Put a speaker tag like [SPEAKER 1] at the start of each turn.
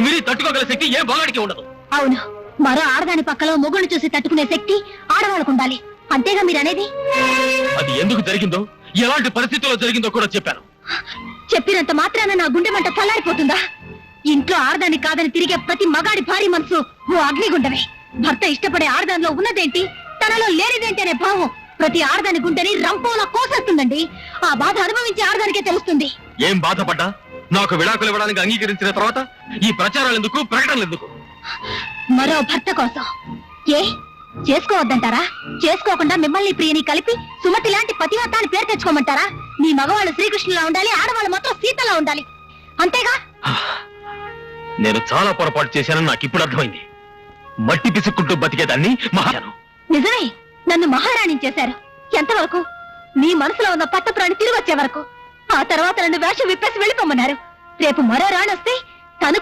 [SPEAKER 1] మీరు తట్టుకోగల శక్తి ఏ బాగాడికి ఉండదు.
[SPEAKER 2] అవును, మరో ఆడదాని పక్కలో మొగుడు చూసి తట్టుకునే శక్తి ఆడవాళ్ళకు ఉండాలి. అంతేగా మీరు అనేది?
[SPEAKER 1] అది ఎందుకు జరిగిందో, ఎలాంటి పరిస్థితుల్లో జరిగిందో కూడా చెప్పాను.
[SPEAKER 2] చెప్పినంత మాత్రాన నా గుండె మంట చల్లారిపోతుందా? ఇంట్లో ఆడదాని కాదని తిరిగే ప్రతి మగాడి భారీ మనసు ఓ అగ్నిగుండమే. భర్త ఇష్టపడే ఆడదానిలో ఉన్నదేంటి, తనలో లేనిదేంటి అనే భావం ప్రతి ఆడదాని గుండెని రంపోలా కోసేస్తుందండి. ఆ బాధ అనుభవించే ఆడదానికే తెలుస్తుంది.
[SPEAKER 1] ఏం బాధపడ్డా నాకు విడాకులు ఇవ్వడానికి అంగీకరించిన తర్వాత ఈ ప్రచారాలు ఎందుకు, ప్రకటనలు ఎందుకు?
[SPEAKER 2] మరో భర్త కోసం ఏ చేసుకోవద్దంటారా? చేసుకోకుండా మిమ్మల్ని ప్రియని కలిపి సుమతి లాంటి పతివ్రతాన్ని పేరు తెచ్చుకోమంటారా? మీ మగవాళ్ళు శ్రీకృష్ణులా ఉండాలి, ఆడవాళ్ళు మాత్రం సీతలా ఉండాలి, అంతేగా?
[SPEAKER 1] నేను చాలా పొరపాటు చేశానని నాకు ఇప్పుడు అర్థమైంది. మట్టి పిసుక్కుంటూ బతికేదాన్ని మహాను.
[SPEAKER 2] నిజమే, నన్ను మహారాణి చేశారు. ఎంతవరకు? మీ మనసులో ఉన్న పట్టప్రాణి తిరిగి వచ్చే వరకు. ఆ తర్వాత నన్ను వేషం విప్పేసి వెళ్ళిపోమన్నారు. రేపు మరో రాణి వస్తే తనకు